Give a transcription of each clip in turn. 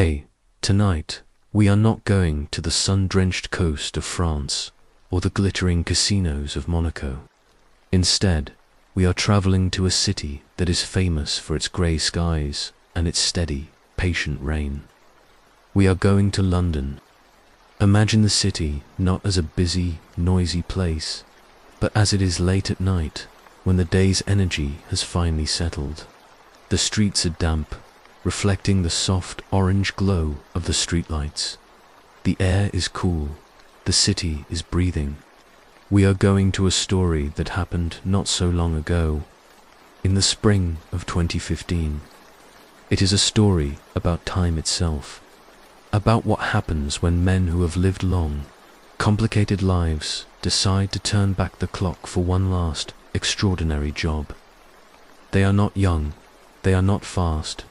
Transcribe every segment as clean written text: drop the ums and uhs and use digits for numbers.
Hey, tonight, we are not going to the sun-drenched coast of France or the glittering casinos of Monaco. Instead, we are traveling to a city that is famous for its grey skies and its steady, patient rain. We are going to London. Imagine the city not as a busy, noisy place, but as it is late at night when the day's energy has finally settled. The streets are damp, reflecting the soft orange glow of the streetlights. The air is cool, the city is breathing. We are going to a story that happened not so long ago, in the spring of 2015. It is a story about time itself, about what happens when men who have lived long, complicated lives decide to turn back the clock for one last, extraordinary job. They are not young, they are not fast,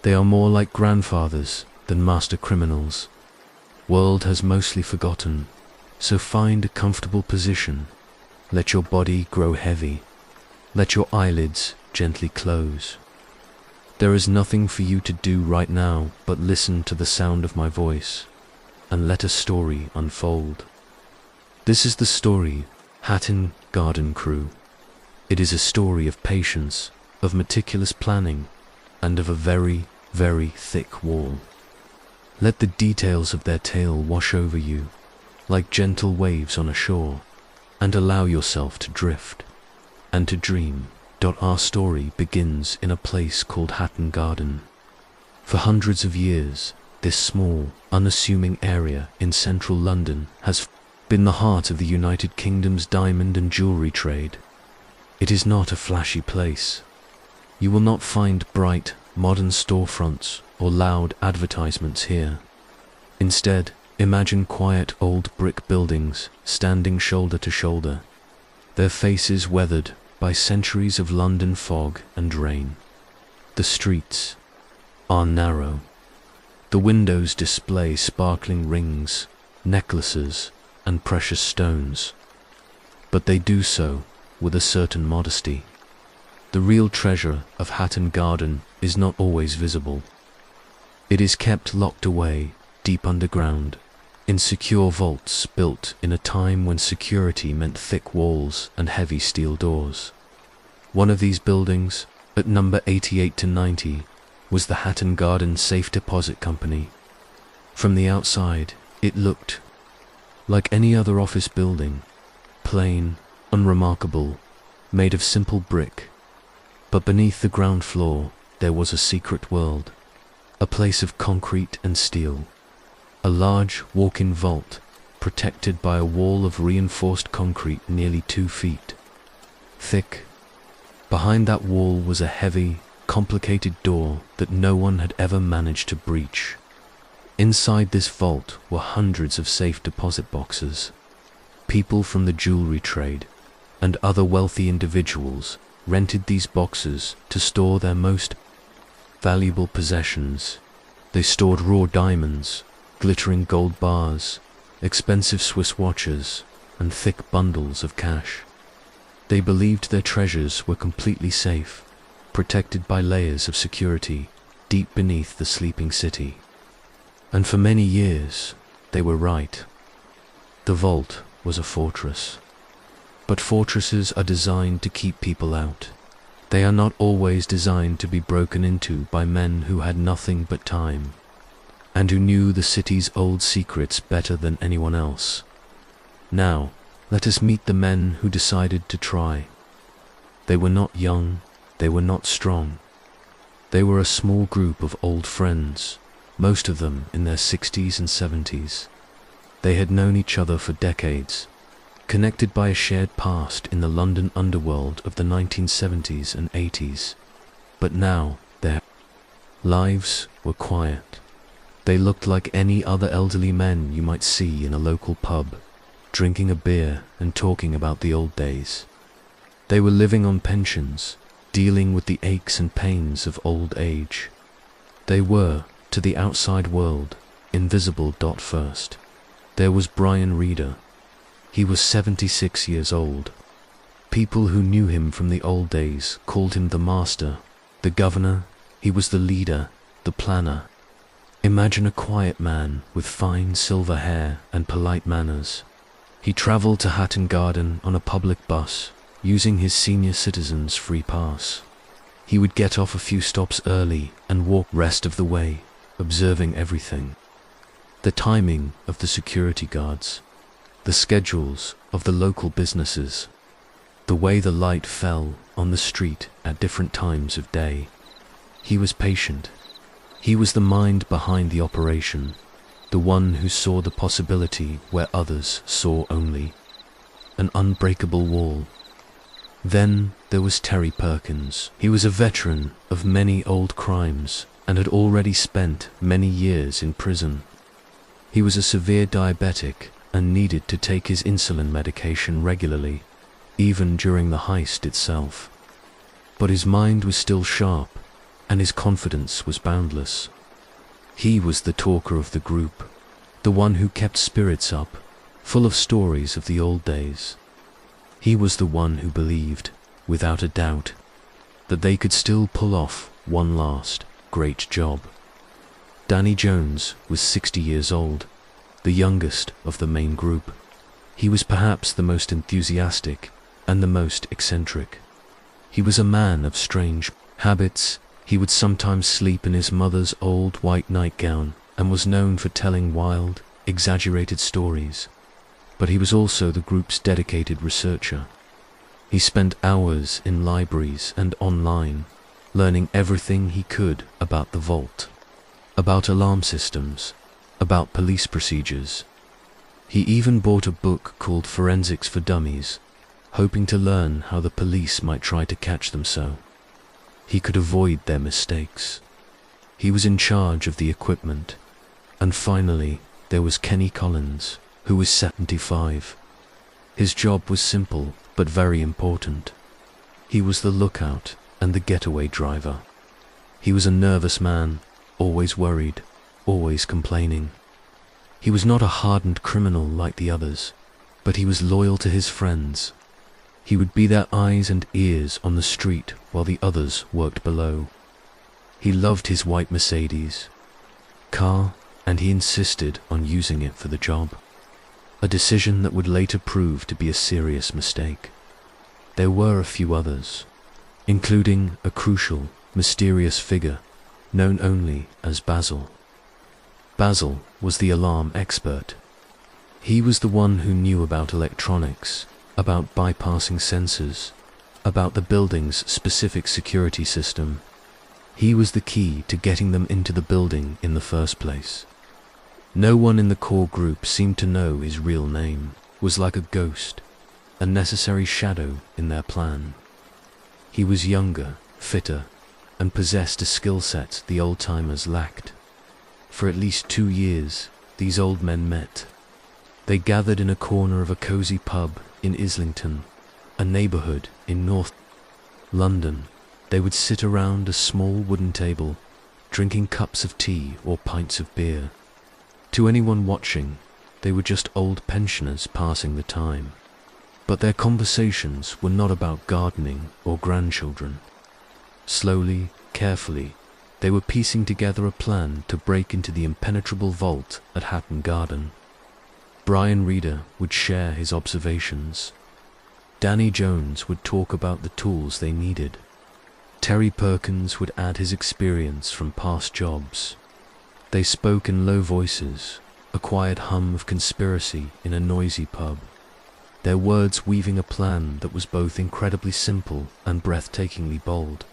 they are more like grandfathers than master criminals. World has mostly forgotten, so find a comfortable position. Let your body grow heavy. Let your eyelids gently close. There is nothing for you to do right now but listen to the sound of my voice and let a story unfold. This is the story, Hatton Garden Crew. It is a story of patience, of meticulous planning, and of a very, very thick wall. Let the details of their tale wash over you, like gentle waves on a shore, and allow yourself to drift and to dream. Our story begins in a place called Hatton Garden. For hundreds of years, this small, unassuming area in central London has been the heart of the United Kingdom's diamond and jewelry trade. It is not a flashy place. You will not find bright, modern storefronts or loud advertisements here. Instead, imagine quiet old brick buildings standing shoulder to shoulder, their faces weathered by centuries of London fog and rain. The streets are narrow. The windows display sparkling rings, necklaces, and precious stones, but they do so with a certain modesty. The real treasure of Hatton Garden is not always visible. It is kept locked away deep underground, in secure vaults built in a time when security meant thick walls and heavy steel doors. One of these buildings, at number 88 to 90, was the Hatton Garden Safe Deposit Company. From the outside, it looked like any other office building, plain, unremarkable, made of simple brick. But beneath the ground floor, there was a secret world, a place of concrete and steel, a large walk-in vault protected by a wall of reinforced concrete nearly 2 feet thick. Behind that wall was a heavy, complicated door that no one had ever managed to breach. Inside this vault were hundreds of safe deposit boxes. People from the jewelry trade and other wealthy individuals rented these boxes to store their most valuable possessions. They stored raw diamonds, glittering gold bars, expensive Swiss watches, and thick bundles of cash. They believed their treasures were completely safe, protected by layers of security deep beneath the sleeping city. And for many years, they were right. The vault was a fortress. But fortresses are designed to keep people out. They are not always designed to be broken into by men who had nothing but time, and who knew the city's old secrets better than anyone else. Now, let us meet the men who decided to try. They were not young, they were not strong. They were a small group of old friends, most of them in their 60s and 70s. They had known each other for decades, connected by a shared past in the London underworld of the 1970s and 80s. But now, their lives were quiet. They looked like any other elderly men you might see in a local pub, drinking a beer and talking about the old days. They were living on pensions, dealing with the aches and pains of old age. They were, to the outside world, invisible. First, there was Brian Reader. He was 76 years old. People who knew him from the old days called him the master, the governor. He was the leader, the planner. Imagine a quiet man with fine silver hair and polite manners. He traveled to Hatton Garden on a public bus, using his senior citizen's free pass. He would get off a few stops early and walk the rest of the way, observing everything. The timing of the security guards, the schedules of the local businesses, the way the light fell on the street at different times of day. He was patient. He was the mind behind the operation, the one who saw the possibility where others saw only an unbreakable wall. Then there was Terry Perkins. He was a veteran of many old crimes and had already spent many years in prison. He was a severe diabetic and needed to take his insulin medication regularly, even during the heist itself. But his mind was still sharp, and his confidence was boundless. He was the talker of the group, the one who kept spirits up, full of stories of the old days. He was the one who believed, without a doubt, that they could still pull off one last great job. Danny Jones was 60 years old, the youngest of the main group. He was perhaps the most enthusiastic and the most eccentric. He was a man of strange habits. He would sometimes sleep in his mother's old white nightgown and was known for telling wild, exaggerated stories. But he was also the group's dedicated researcher. He spent hours in libraries and online, learning everything he could about the vault, about alarm systems, about police procedures. He even bought a book called Forensics for Dummies, hoping to learn how the police might try to catch them so he could avoid their mistakes. He was in charge of the equipment. And finally, there was Kenny Collins, who was 75. His job was simple, but very important. He was the lookout and the getaway driver. He was a nervous man, always worried, always complaining. He was not a hardened criminal like the others, but he was loyal to his friends. He would be their eyes and ears on the street while the others worked below. He loved his white Mercedes car, and he insisted on using it for the job, a decision that would later prove to be a serious mistake. There were a few others, including a crucial, mysterious figure known only as Basil. Basil was the alarm expert. He was the one who knew about electronics, about bypassing sensors, about the building's specific security system. He was the key to getting them into the building in the first place. No one in the core group seemed to know his real name, was like a ghost, a necessary shadow in their plan. He was younger, fitter, and possessed a skill set the old-timers lacked. For at least 2 years, these old men met. They gathered in a corner of a cozy pub in Islington, a neighborhood in North London. They would sit around a small wooden table, drinking cups of tea or pints of beer. To anyone watching, they were just old pensioners passing the time. But their conversations were not about gardening or grandchildren. Slowly, carefully, they were piecing together a plan to break into the impenetrable vault at Hatton Garden. Brian Reader would share his observations. Danny Jones would talk about the tools they needed. Terry Perkins would add his experience from past jobs. They spoke in low voices, a quiet hum of conspiracy in a noisy pub, their words weaving a plan that was both incredibly simple and breathtakingly bold.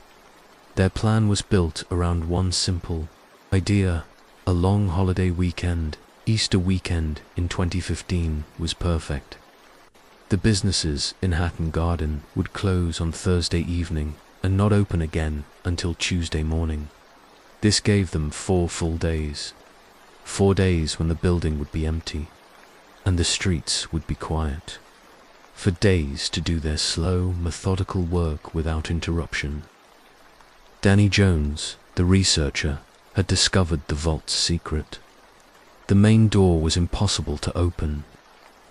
Their plan was built around one simple idea: a long holiday weekend. Easter weekend in 2015 was perfect. The businesses in Hatton Garden would close on Thursday evening and not open again until Tuesday morning. This gave them 4 full days. 4 days when the building would be empty and the streets would be quiet. For days to do their slow, methodical work without interruption. Danny Jones, the researcher, had discovered the vault's secret. The main door was impossible to open,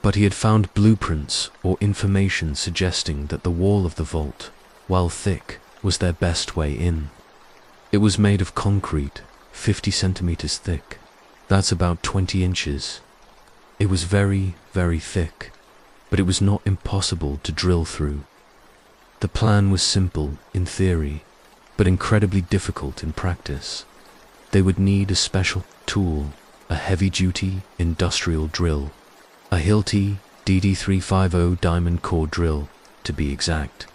but he had found blueprints or information suggesting that the wall of the vault, while thick, was their best way in. It was made of concrete, 50 centimeters thick. That's about 20 inches. It was very, very thick, but it was not impossible to drill through. The plan was simple in theory, but incredibly difficult in practice. They would need a special tool, a heavy-duty industrial drill, a Hilti DD350 diamond core drill, to be exact.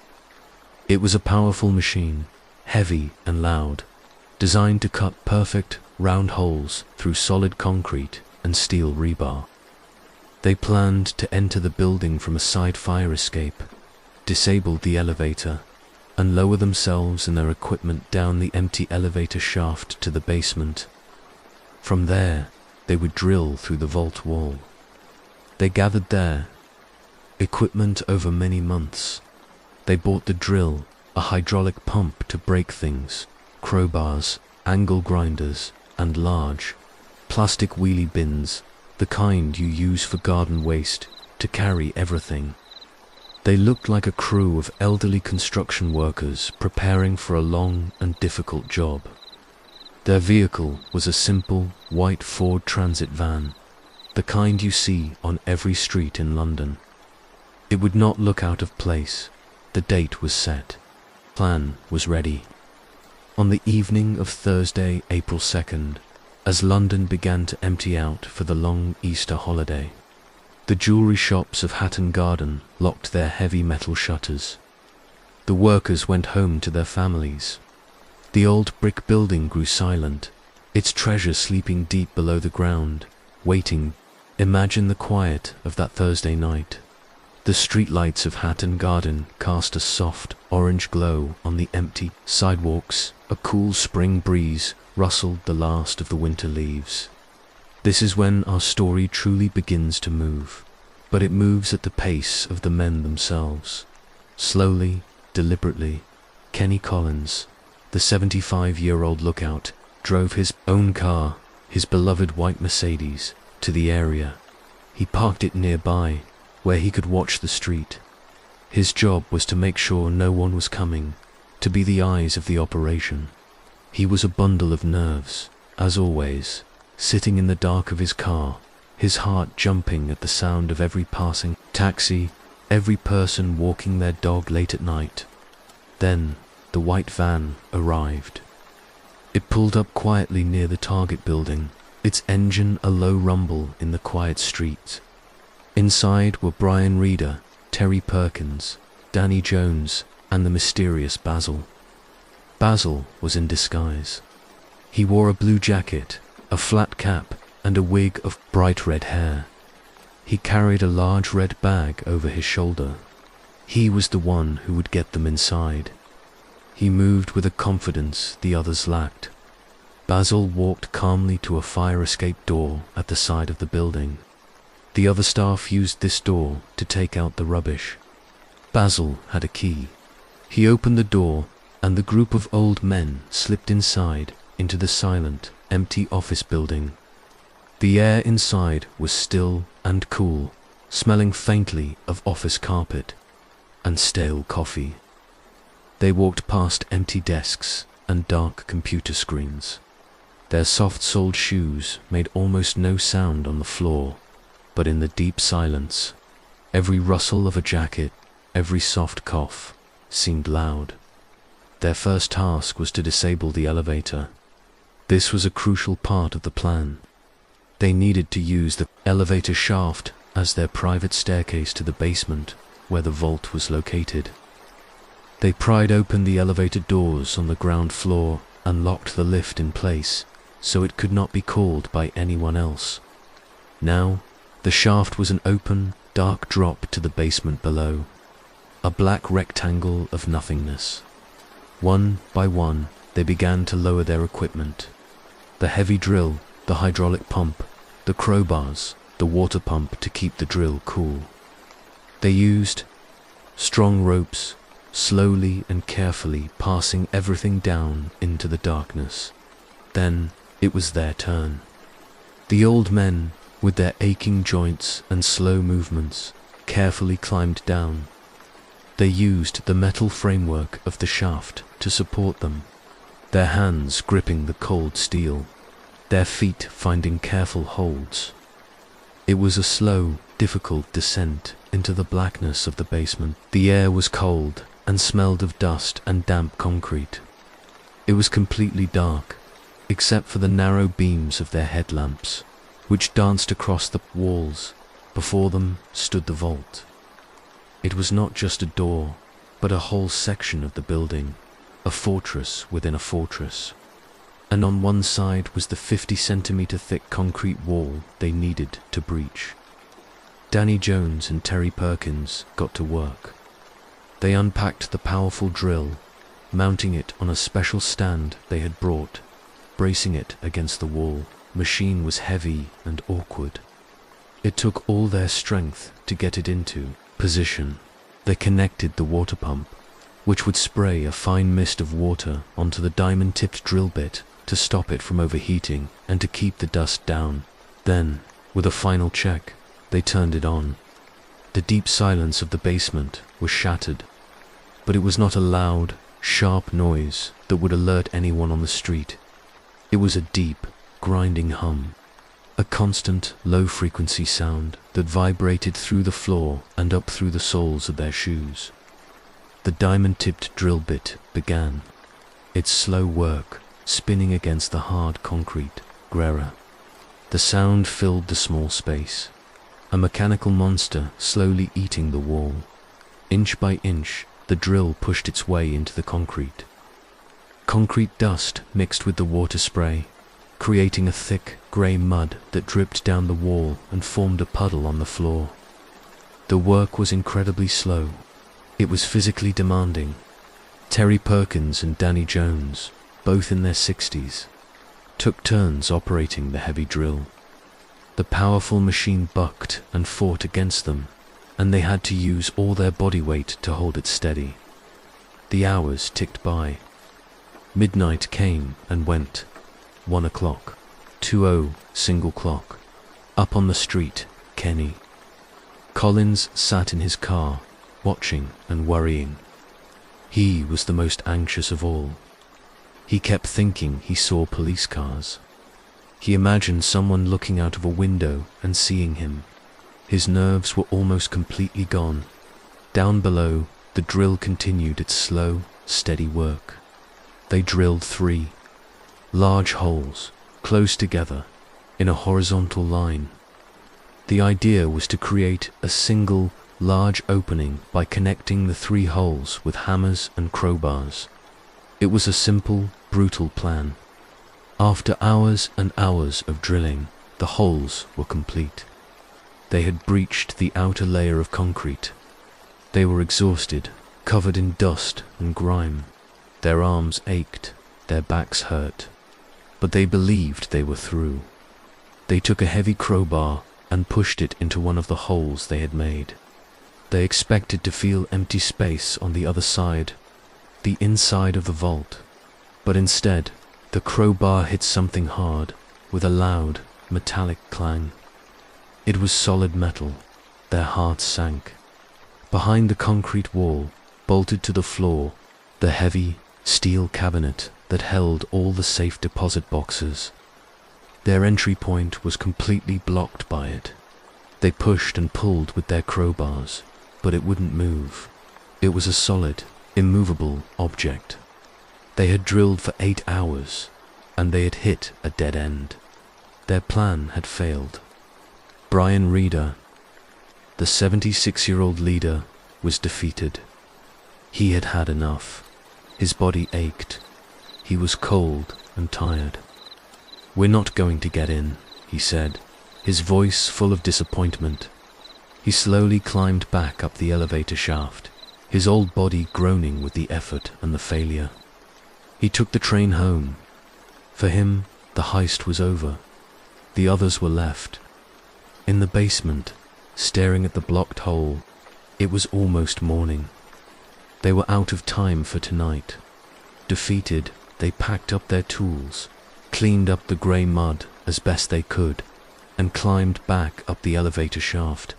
It was a powerful machine, heavy and loud, designed to cut perfect, round holes through solid concrete and steel rebar. They planned to enter the building from a side fire escape, disable the elevator, and lower themselves and their equipment down the empty elevator shaft to the basement. From there, they would drill through the vault wall. They gathered their equipment over many months. They bought the drill, a hydraulic pump to break things, crowbars, angle grinders, and large plastic wheelie bins, the kind you use for garden waste, to carry everything. They looked like a crew of elderly construction workers preparing for a long and difficult job. Their vehicle was a simple, white Ford Transit van, the kind you see on every street in London. It would not look out of place. The date was set. Plan was ready. On the evening of Thursday, April 2nd, as London began to empty out for the long Easter holiday, the jewelry shops of Hatton Garden locked their heavy metal shutters. The workers went home to their families. The old brick building grew silent, its treasure sleeping deep below the ground, waiting. Imagine the quiet of that Thursday night. The streetlights of Hatton Garden cast a soft, orange glow on the empty sidewalks. A cool spring breeze rustled the last of the winter leaves. This is when our story truly begins to move, but it moves at the pace of the men themselves. Slowly, deliberately, Kenny Collins, the 75-year-old lookout, drove his own car, his beloved white Mercedes, to the area. He parked it nearby, where he could watch the street. His job was to make sure no one was coming, to be the eyes of the operation. He was a bundle of nerves, as always, sitting in the dark of his car, his heart jumping at the sound of every passing taxi, every person walking their dog late at night. Then the white van arrived. It pulled up quietly near the Target building, its engine a low rumble in the quiet street. Inside were Brian Reeder, Terry Perkins, Danny Jones, and the mysterious Basil. Basil was in disguise. He wore a blue jacket, a flat cap, and a wig of bright red hair. He carried a large red bag over his shoulder. He was the one who would get them inside. He moved with a confidence the others lacked. Basil walked calmly to a fire escape door at the side of the building. The other staff used this door to take out the rubbish. Basil had a key. He opened the door, and the group of old men slipped inside into the silent, empty office building. The air inside was still and cool, smelling faintly of office carpet and stale coffee. They walked past empty desks and dark computer screens. Their soft-soled shoes made almost no sound on the floor, but in the deep silence, every rustle of a jacket, every soft cough, seemed loud. Their first task was to disable the elevator. This was a crucial part of the plan. They needed to use the elevator shaft as their private staircase to the basement, where the vault was located. They pried open the elevator doors on the ground floor and locked the lift in place, so it could not be called by anyone else. Now, the shaft was an open, dark drop to the basement below, a black rectangle of nothingness. One by one, they began to lower their equipment. The heavy drill, the hydraulic pump, the crowbars, the water pump to keep the drill cool. They used strong ropes, slowly and carefully passing everything down into the darkness. Then it was their turn. The old men, with their aching joints and slow movements, carefully climbed down. They used the metal framework of the shaft to support them. their hands gripping the cold steel, their feet finding careful holds. It was a slow, difficult descent into the blackness of the basement. The air was cold and smelled of dust and damp concrete. It was completely dark, except for the narrow beams of their headlamps, which danced across the walls. Before them stood the vault. It was not just a door, but a whole section of the building, a fortress within a fortress. And on one side was the 50-centimeter thick concrete wall they needed to breach. Danny Jones and Terry Perkins got to work. They unpacked the powerful drill, mounting it on a special stand they had brought, bracing it against the wall. Machine was heavy and awkward. It took all their strength to get it into position. They connected the water pump, which would spray a fine mist of water onto the diamond-tipped drill bit to stop it from overheating and to keep the dust down. Then, with a final check, they turned it on. The deep silence of the basement was shattered, but it was not a loud, sharp noise that would alert anyone on the street. It was a deep, grinding hum, a constant, low-frequency sound that vibrated through the floor and up through the soles of their shoes. The diamond-tipped drill bit began its slow work, spinning against the hard concrete. Grera. The sound filled the small space, a mechanical monster slowly eating the wall. Inch by inch, the drill pushed its way into the concrete. Concrete dust mixed with the water spray, creating a thick, grey mud that dripped down the wall and formed a puddle on the floor. The work was incredibly slow. It was physically demanding. Terry Perkins and Danny Jones, both in their 60s, took turns operating the heavy drill. The powerful machine bucked and fought against them, and they had to use all their body weight to hold it steady. The hours ticked by. Midnight came and went. 1 o'clock. 2:00, single clock. Up on the street, Kenny. Collins sat in his car, watching and worrying. He was the most anxious of all. He kept thinking he saw police cars. He imagined someone looking out of a window and seeing him. His nerves were almost completely gone. Down below, the drill continued its slow, steady work. They drilled 3 large holes, close together, in a horizontal line. The idea was to create a single, large opening by connecting the 3 holes with hammers and crowbars. It was a simple, brutal plan. After hours and hours of drilling, the holes were complete. They had breached the outer layer of concrete. They were exhausted, covered in dust and grime. Their arms ached, their backs hurt, but they believed they were through. They took a heavy crowbar and pushed it into one of the holes they had made. They expected to feel empty space on the other side, the inside of the vault, but instead, the crowbar hit something hard with a loud, metallic clang. It was solid metal. Their hearts sank. Behind the concrete wall, bolted to the floor, the heavy, steel cabinet that held all the safe deposit boxes. Their entry point was completely blocked by it. They pushed and pulled with their crowbars, but it wouldn't move. It was a solid, immovable object. They had drilled for 8 hours, and they had hit a dead end. Their plan had failed. Brian Reeder, the 76-year-old leader, was defeated. He had had enough. His body ached. He was cold and tired. "We're not going to get in," he said, his voice full of disappointment. He slowly climbed back up the elevator shaft, his old body groaning with the effort and the failure. He took the train home. For him, the heist was over. The others were left. In the basement, staring at the blocked hole, it was almost morning. They were out of time for tonight. Defeated, they packed up their tools, cleaned up the grey mud as best they could, and climbed back up the elevator shaft.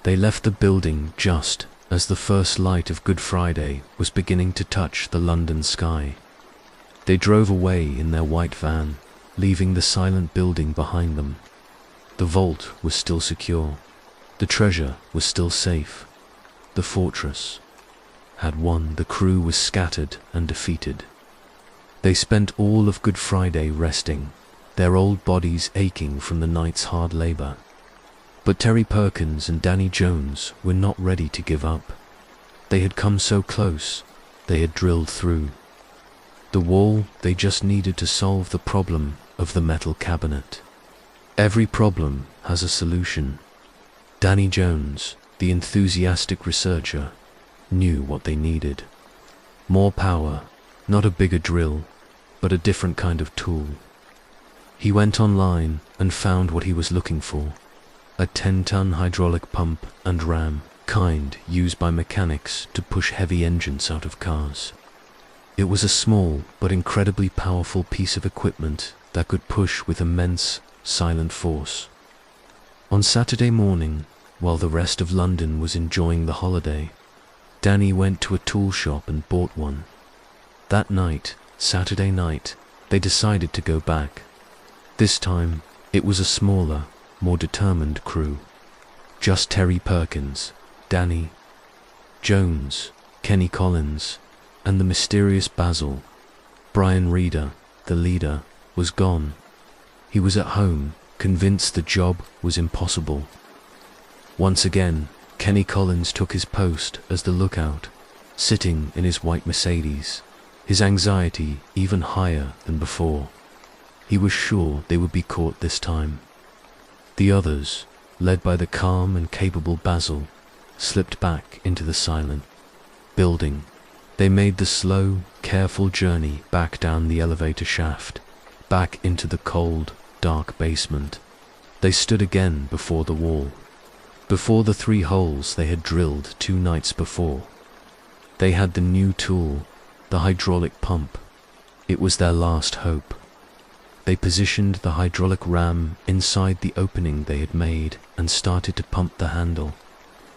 They left the building just as the first light of Good Friday was beginning to touch the London sky. They drove away in their white van, leaving the silent building behind them. The vault was still secure. The treasure was still safe. The fortress had won. The crew was scattered and defeated. They spent all of Good Friday resting, their old bodies aching from the night's hard labor. But Terry Perkins and Danny Jones were not ready to give up. They had come so close. They had drilled through the wall. They just needed to solve the problem of the metal cabinet. Every problem has a solution. Danny Jones, the enthusiastic researcher, knew what they needed. More power, not a bigger drill, but a different kind of tool. He went online and found what he was looking for: a 10-ton hydraulic pump and ram, kind used by mechanics to push heavy engines out of cars. It was a small but incredibly powerful piece of equipment that could push with immense, silent force. On Saturday morning, while the rest of London was enjoying the holiday, Danny went to a tool shop and bought one. That night, Saturday night, they decided to go back. This time, it was a smaller, more determined crew. Just Terry Perkins, Danny Jones, Kenny Collins, and the mysterious Basil. Brian Reeder, the leader, was gone. He was at home, convinced the job was impossible. Once again, Kenny Collins took his post as the lookout, sitting in his white Mercedes, his anxiety even higher than before. He was sure they would be caught this time. The others, led by the calm and capable Basil, slipped back into the silent building. They made the slow, careful journey back down the elevator shaft, back into the cold, dark basement. They stood again before the wall, before the 3 holes they had drilled 2 nights before. They had the new tool, the hydraulic pump. It was their last hope. They positioned the hydraulic ram inside the opening they had made and started to pump the handle.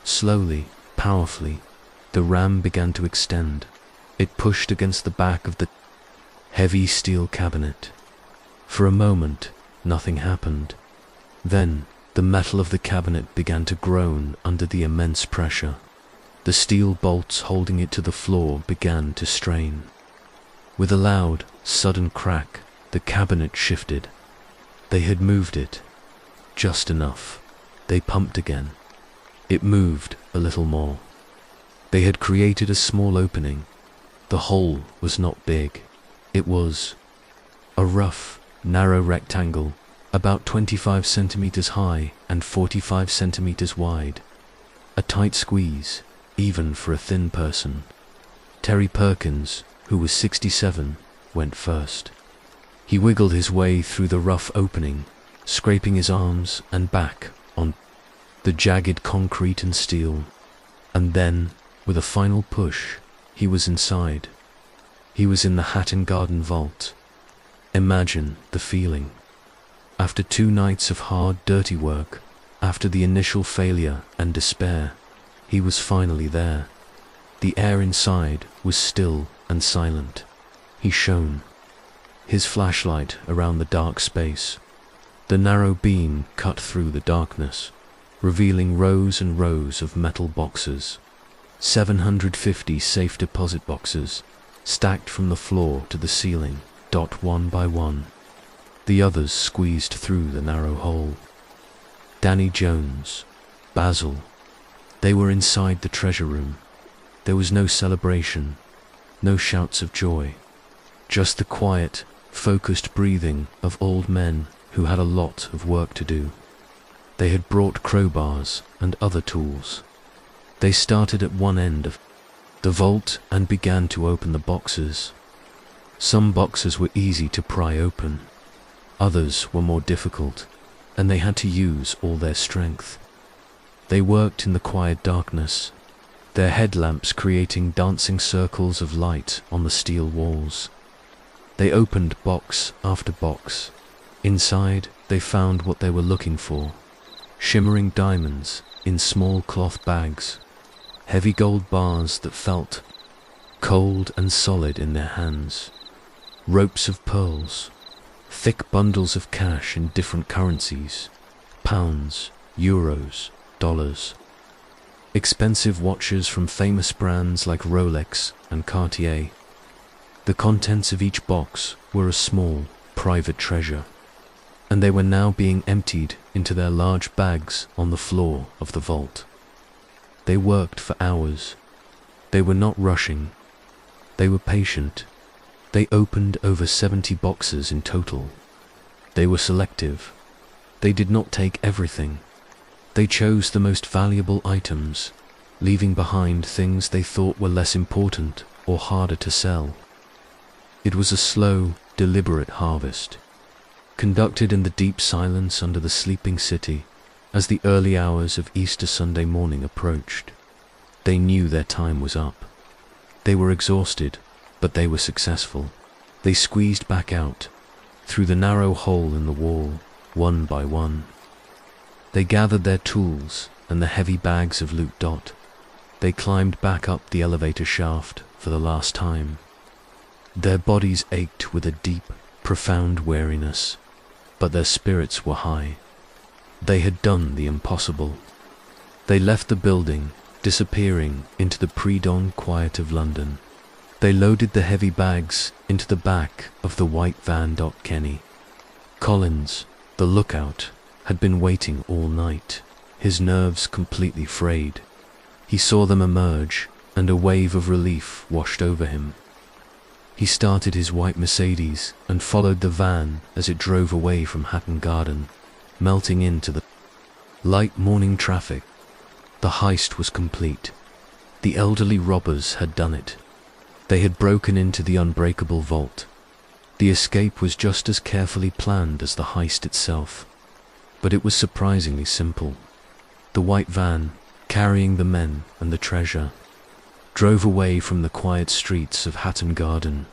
Slowly, powerfully, the ram began to extend. It pushed against the back of the heavy steel cabinet. For a moment, nothing happened. Then, the metal of the cabinet began to groan under the immense pressure. The steel bolts holding it to the floor began to strain. With a loud, sudden crack, the cabinet shifted. They had moved it. Just enough. They pumped again. It moved a little more. They had created a small opening. The hole was not big. It was a rough, narrow rectangle, about 25 centimeters high and 45 centimeters wide. A tight squeeze, even for a thin person. Terry Perkins, who was 67, went first. He wiggled his way through the rough opening, scraping his arms and back on the jagged concrete and steel. And then, with a final push, he was inside. He was in the Hatton Garden vault. Imagine the feeling. After 2 nights of hard, dirty work, after the initial failure and despair, he was finally there. The air inside was still and silent. He shone, his flashlight around the dark space. The narrow beam cut through the darkness, revealing rows and rows of metal boxes. 750 safe deposit boxes, stacked from the floor to the ceiling, one by one. The others squeezed through the narrow hole. Danny Jones, Basil, they were inside the treasure room. There was no celebration, no shouts of joy, just the quiet, focused breathing of old men who had a lot of work to do. They had brought crowbars and other tools. They started at one end of the vault and began to open the boxes. Some boxes were easy to pry open. Others were more difficult, and they had to use all their strength. They worked in the quiet darkness, their headlamps creating dancing circles of light on the steel walls. They opened box after box. Inside, they found what they were looking for: shimmering diamonds in small cloth bags, heavy gold bars that felt cold and solid in their hands. ropes of pearls, thick bundles of cash in different currencies, pounds, euros, dollars, expensive watches from famous brands like Rolex and Cartier. The contents of each box were a small, private treasure, and they were now being emptied into their large bags on the floor of the vault. They worked for hours. They were not rushing. They were patient. They opened over 70 boxes in total. They were selective. They did not take everything. They chose the most valuable items, leaving behind things they thought were less important or harder to sell. It was a slow, deliberate harvest, conducted in the deep silence under the sleeping city as the early hours of Easter Sunday morning approached. They knew their time was up. They were exhausted, but they were successful. They squeezed back out, through the narrow hole in the wall, one by one. They gathered their tools and the heavy bags of loot. They climbed back up the elevator shaft for the last time. Their bodies ached with a deep, profound weariness, but their spirits were high. They had done the impossible. They left the building, disappearing into the pre-dawn quiet of London. They loaded the heavy bags into the back of the white van. Kenny Collins, the lookout, had been waiting all night, his nerves completely frayed. He saw them emerge, and a wave of relief washed over him. He started his white Mercedes and followed the van as it drove away from Hatton Garden, melting into the light morning traffic. The heist was complete. The elderly robbers had done it. They had broken into the unbreakable vault. The escape was just as carefully planned as the heist itself, but it was surprisingly simple. The white van, carrying the men and the treasure, drove away from the quiet streets of Hatton Garden.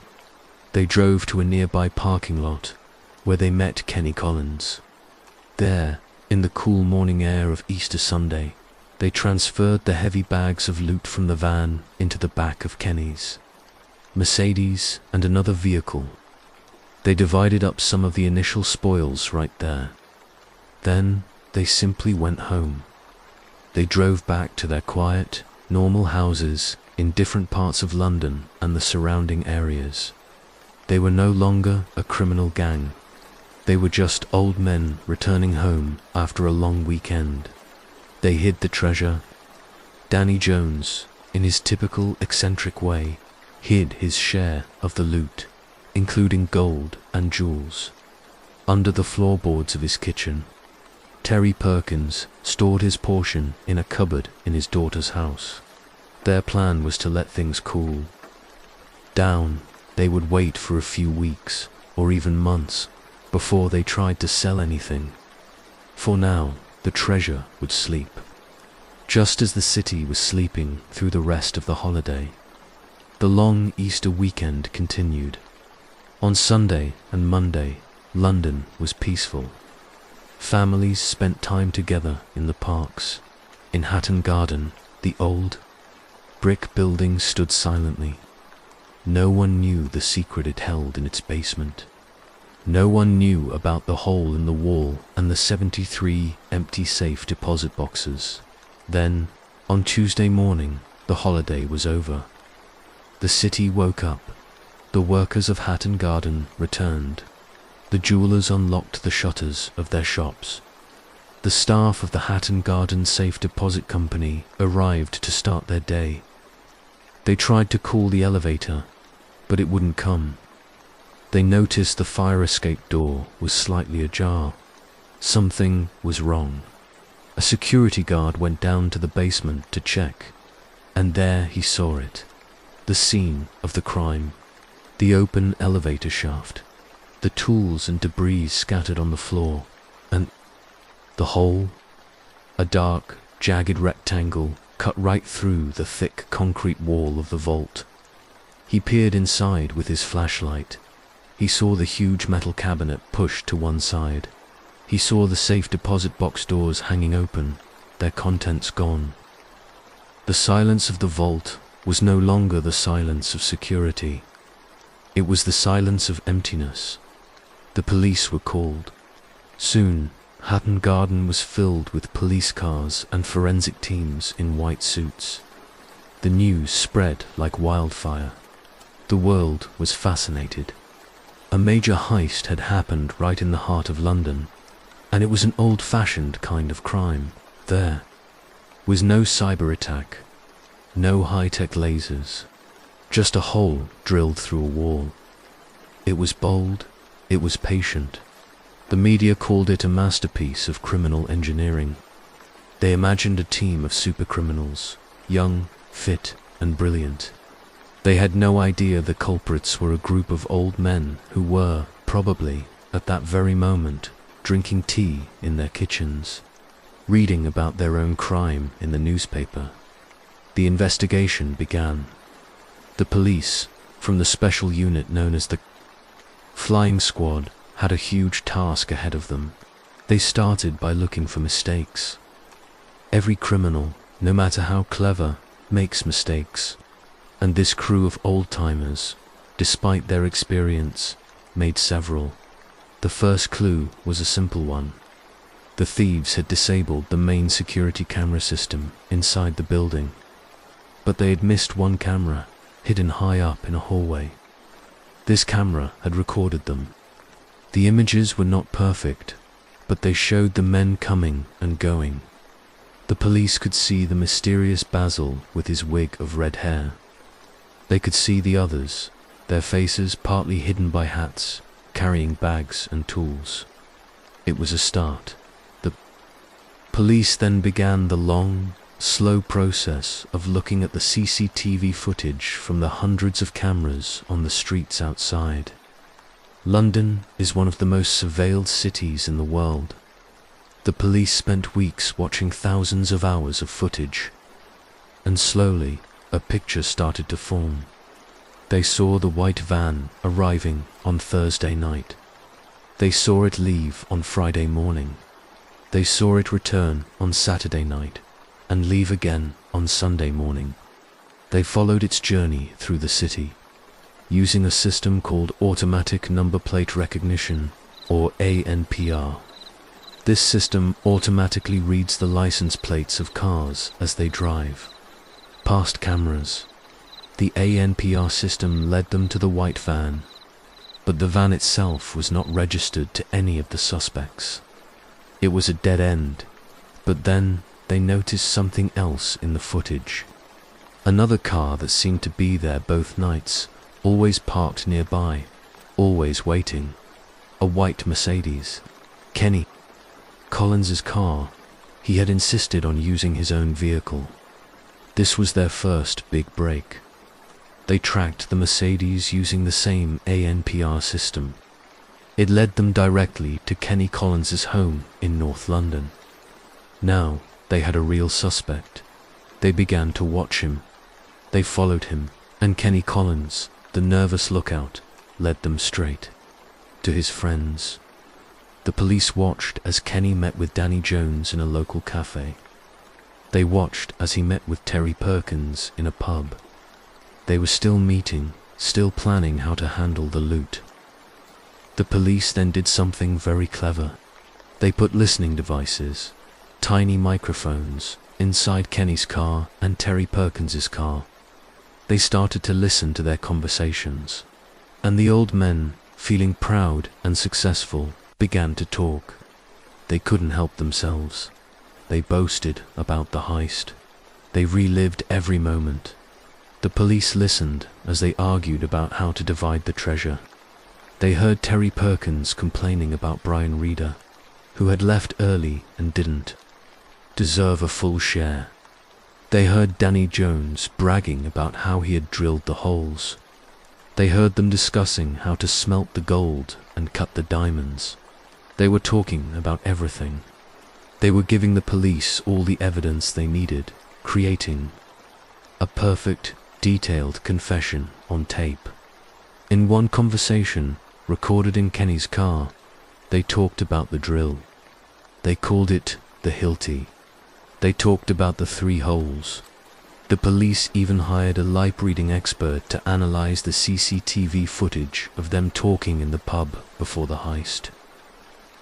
They drove to a nearby parking lot, where they met Kenny Collins. There, in the cool morning air of Easter Sunday, they transferred the heavy bags of loot from the van into the back of Kenny's Mercedes and another vehicle. They divided up some of the initial spoils right there. Then they simply went home. They drove back to their quiet, normal houses in different parts of London and the surrounding areas. They were no longer a criminal gang. They were just old men returning home after a long weekend. They hid the treasure. Danny Jones, in his typical eccentric way, hid his share of the loot, including gold and jewels, under the floorboards of his kitchen. Terry Perkins stored his portion in a cupboard in his daughter's house. Their plan was to let things cool down. They would wait for a few weeks, or even months, before they tried to sell anything. For now, the treasure would sleep, just as the city was sleeping through the rest of the holiday. The long Easter weekend continued. On Sunday and Monday, London was peaceful. Families spent time together in the parks. In Hatton Garden, the old brick building stood silently. No one knew the secret it held in its basement. No one knew about the hole in the wall and the 73 empty safe deposit boxes. Then, on Tuesday morning, the holiday was over. The city woke up. The workers of Hatton Garden returned. The jewelers unlocked the shutters of their shops. The staff of the Hatton Garden Safe Deposit Company arrived to start their day. They tried to call the elevator, but it wouldn't come. They noticed the fire escape door was slightly ajar. Something was wrong. A security guard went down to the basement to check, and there he saw it. The scene of the crime. The open elevator shaft. The tools and debris scattered on the floor, and the hole, a dark, jagged rectangle cut right through the thick concrete wall of the vault. He peered inside with his flashlight. He saw the huge metal cabinet pushed to one side. He saw the safe deposit box doors hanging open, their contents gone. The silence of the vault was no longer the silence of security. It was the silence of emptiness. The police were called. Soon, Hatton Garden was filled with police cars and forensic teams in white suits. The news spread like wildfire. The world was fascinated. A major heist had happened right in the heart of London, and it was an old-fashioned kind of crime. There was no cyber attack, no high-tech lasers, just a hole drilled through a wall. It was bold, it was patient. The media called it a masterpiece of criminal engineering. They imagined a team of supercriminals, young, fit, and brilliant. They had no idea the culprits were a group of old men who were, probably, at that very moment, drinking tea in their kitchens, reading about their own crime in the newspaper. The investigation began. The police, from the special unit known as the Flying Squad, had a huge task ahead of them. They started by looking for mistakes. Every criminal, no matter how clever, makes mistakes, and this crew of old-timers, despite their experience, made several. The first clue was a simple one. The thieves had disabled the main security camera system inside the building, but they had missed one camera, hidden high up in a hallway. This camera had recorded them. The images were not perfect, but they showed the men coming and going. The police could see the mysterious Basil with his wig of red hair. They could see the others, their faces partly hidden by hats, carrying bags and tools. It was a start. The police then began the long, slow process of looking at the CCTV footage from the hundreds of cameras on the streets outside. London is one of the most surveilled cities in the world. The police spent weeks watching thousands of hours of footage, and slowly a picture started to form. They saw the white van arriving on Thursday night. They saw it leave on Friday morning. They saw it return on Saturday night and leave again on Sunday morning. They followed its journey through the city, using a system called Automatic Number Plate Recognition, or ANPR. This system automatically reads the license plates of cars as they drive, past cameras. The ANPR system led them to the white van, but the van itself was not registered to any of the suspects. It was a dead end, but then they noticed something else in the footage. Another car that seemed to be there both nights, always parked nearby, always waiting. A white Mercedes. Kenny Collins's car. He had insisted on using his own vehicle. This was their first big break. They tracked the Mercedes using the same ANPR system. It led them directly to Kenny Collins's home in North London. Now they had a real suspect. They began to watch him. They followed him, and Kenny Collins, the nervous lookout, led them straight to his friends. The police watched as Kenny met with Danny Jones in a local cafe. They watched as he met with Terry Perkins in a pub. They were still meeting, still planning how to handle the loot. The police then did something very clever. They put listening devices, tiny microphones, inside Kenny's car and Terry Perkins's car. They started to listen to their conversations, and the old men, feeling proud and successful, began to talk. They couldn't help themselves. They boasted about the heist. They relived every moment. The police listened as they argued about how to divide the treasure. They heard Terry Perkins complaining about Brian Reeder, who had left early and didn't deserve a full share. They heard Danny Jones bragging about how he had drilled the holes. They heard them discussing how to smelt the gold and cut the diamonds. They were talking about everything. They were giving the police all the evidence they needed, creating a perfect, detailed confession on tape. In one conversation, recorded in Kenny's car, they talked about the drill. They called it the Hilti. They talked about the 3 holes. The police even hired a lip-reading expert to analyze the CCTV footage of them talking in the pub before the heist.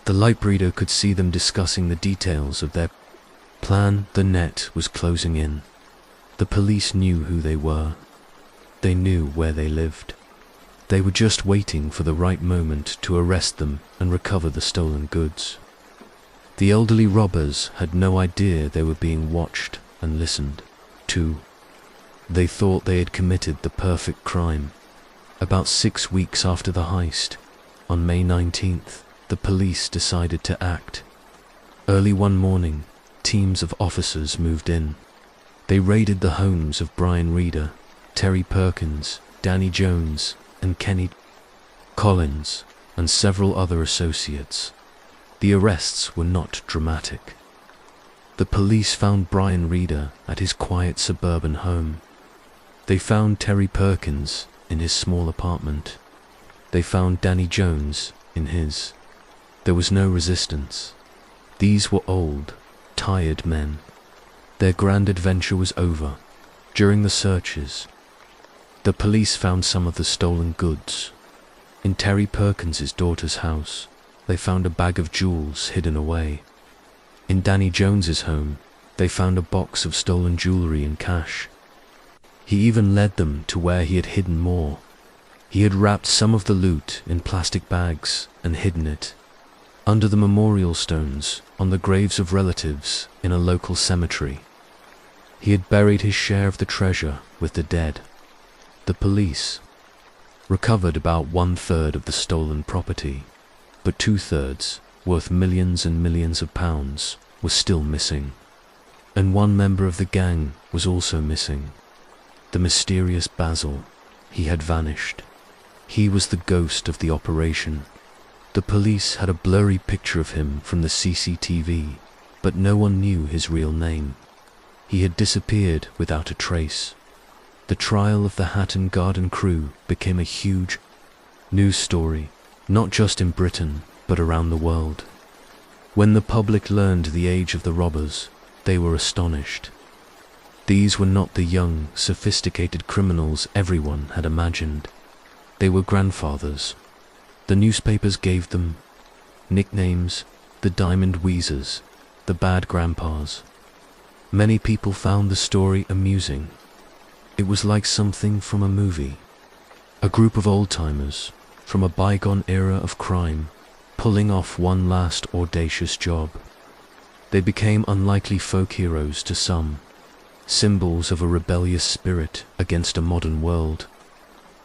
The lip reader could see them discussing the details of their plan. The net was closing in. The police knew who they were. They knew where they lived. They were just waiting for the right moment to arrest them and recover the stolen goods. The elderly robbers had no idea they were being watched and listened to. They thought they had committed the perfect crime. About 6 weeks after the heist, on May 19th, the police decided to act. Early one morning, teams of officers moved in. They raided the homes of Brian Reeder, Terry Perkins, Danny Jones, and Kenny Collins, and several other associates. The arrests were not dramatic. The police found Brian Reeder at his quiet suburban home. They found Terry Perkins in his small apartment. They found Danny Jones in his. There was no resistance. These were old, tired men. Their grand adventure was over. During the searches, the police found some of the stolen goods. In Terry Perkins's daughter's house, they found a bag of jewels hidden away. In Danny Jones's home, they found a box of stolen jewelry and cash. He even led them to where he had hidden more. He had wrapped some of the loot in plastic bags and hidden it under the memorial stones on the graves of relatives in a local cemetery. He had buried his share of the treasure with the dead. The police recovered about 1/3 of the stolen property, but 2/3, worth millions and millions of pounds, was still missing. And one member of the gang was also missing. The mysterious Basil. He had vanished. He was the ghost of the operation. The police had a blurry picture of him from the CCTV, but no one knew his real name. He had disappeared without a trace. The trial of the Hatton Garden crew became a huge news story, not just in Britain, but around the world. When the public learned the age of the robbers, they were astonished. These were not the young, sophisticated criminals everyone had imagined. They were grandfathers. The newspapers gave them nicknames: the Diamond Wheezers, the Bad Grandpas. Many people found the story amusing. It was like something from a movie. A group of old-timers from a bygone era of crime, pulling off one last audacious job. They became unlikely folk heroes to some, symbols of a rebellious spirit against a modern world.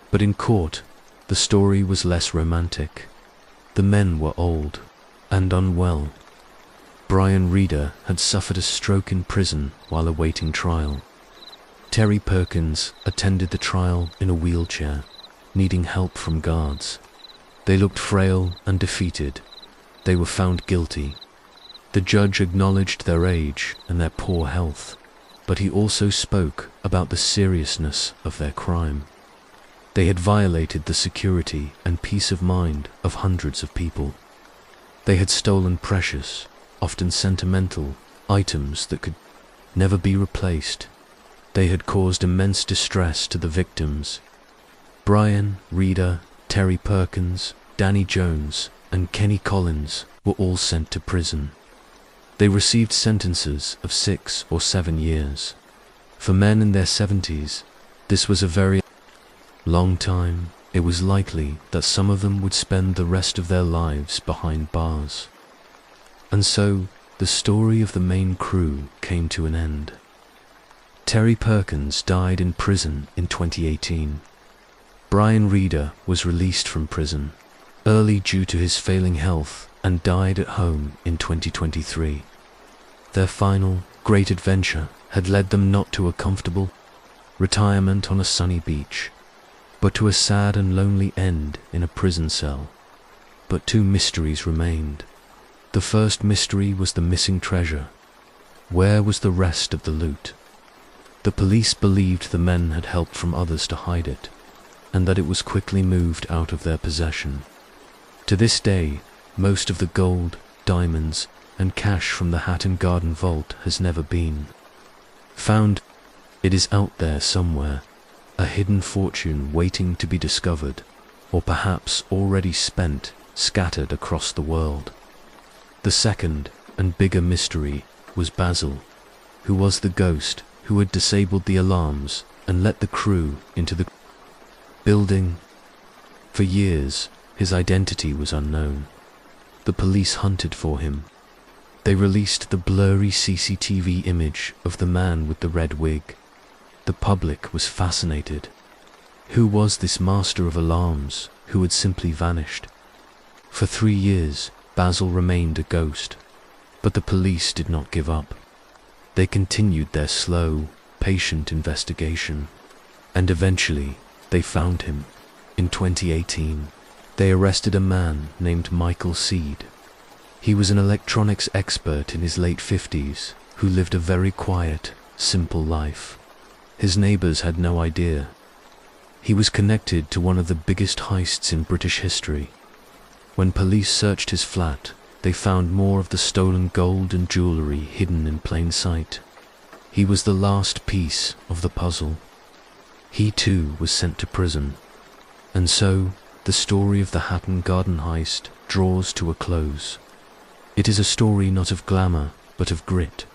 But in court, the story was less romantic. The men were old and unwell. Brian Reeder had suffered a stroke in prison while awaiting trial. Terry Perkins attended the trial in a wheelchair, needing help from guards. They looked frail and defeated. They were found guilty. The judge acknowledged their age and their poor health, but he also spoke about the seriousness of their crime. They had violated the security and peace of mind of hundreds of people. They had stolen precious, often sentimental, items that could never be replaced. They had caused immense distress to the victims. Brian Reeder, Terry Perkins, Danny Jones, and Kenny Collins were all sent to prison. They received sentences of 6 or 7 years. For men in their 70s, this was a very long time. It was likely that some of them would spend the rest of their lives behind bars. And so, the story of the main crew came to an end. Terry Perkins died in prison in 2018. Brian Reeder was released from prison early due to his failing health and died at home in 2023. Their final, great adventure had led them not to a comfortable retirement on a sunny beach, but to a sad and lonely end in a prison cell. But 2 mysteries remained. The first mystery was the missing treasure. Where was the rest of the loot? The police believed the men had helped from others to hide it, and that it was quickly moved out of their possession. To this day, most of the gold, diamonds, and cash from the Hatton Garden vault has never been found. It is out there somewhere, a hidden fortune waiting to be discovered, or perhaps already spent, scattered across the world. The second and bigger mystery was Basil, who was the ghost who had disabled the alarms and let the crew into the building. For years, his identity was unknown. The police hunted for him. They released the blurry CCTV image of the man with the red wig. The public was fascinated. Who was this master of alarms who had simply vanished? For 3 years, Basil remained a ghost, but the police did not give up. They continued their slow, patient investigation, and eventually they found him. In 2018, they arrested a man named Michael Seed. He was an electronics expert in his late 50s who lived a very quiet, simple life. His neighbors had no idea. He was connected to one of the biggest heists in British history. When police searched his flat, they found more of the stolen gold and jewelry hidden in plain sight. He was the last piece of the puzzle. He too was sent to prison. And so, the story of the Hatton Garden Heist draws to a close. It is a story not of glamour, but of grit.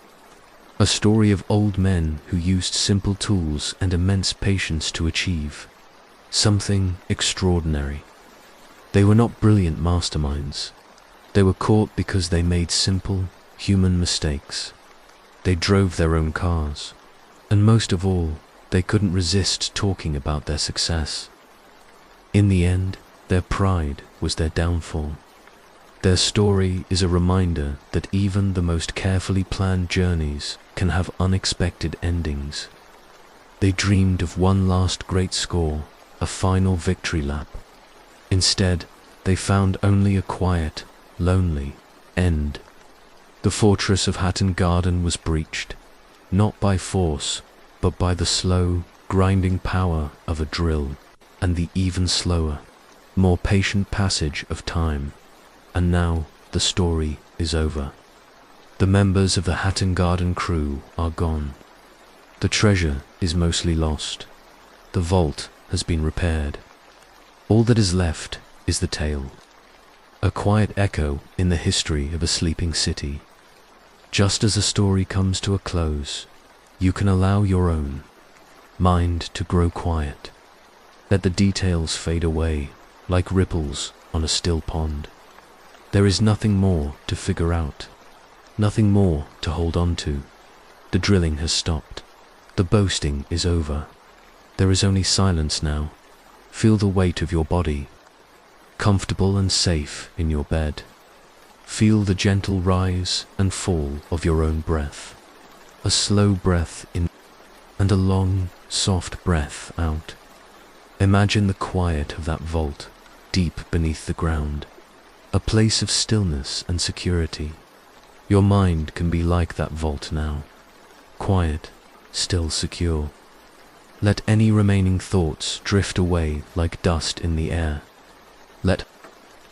A story of old men who used simple tools and immense patience to achieve something extraordinary. They were not brilliant masterminds. They were caught because they made simple, human mistakes. They drove their own cars. And most of all, they couldn't resist talking about their success. In the end, their pride was their downfall. Their story is a reminder that even the most carefully planned journeys can have unexpected endings. They dreamed of one last great score, a final victory lap. Instead, they found only a quiet, lonely end. The fortress of Hatton Garden was breached, not by force, but by the slow, grinding power of a drill, and the even slower, more patient passage of time. And now the story is over. The members of the Hatton Garden crew are gone. The treasure is mostly lost. The vault has been repaired. All that is left is the tale, a quiet echo in the history of a sleeping city. Just as a story comes to a close, you can allow your own mind to grow quiet. Let the details fade away like ripples on a still pond. There is nothing more to figure out, nothing more to hold on to. The drilling has stopped. The boasting is over. There is only silence now. Feel the weight of your body, comfortable and safe in your bed. Feel the gentle rise and fall of your own breath. A slow breath in and a long, soft breath out. Imagine the quiet of that vault, deep beneath the ground. A place of stillness and security. Your mind can be like that vault now. Quiet, still secure. Let any remaining thoughts drift away like dust in the air. Let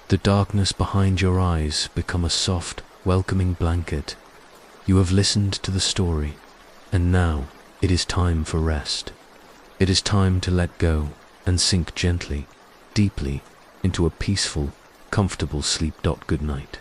the darkness behind your eyes become a soft, welcoming blanket. You have listened to the story, and now it is time for rest. It is time to let go and sink gently, deeply, into a peaceful, comfortable sleep. Good night.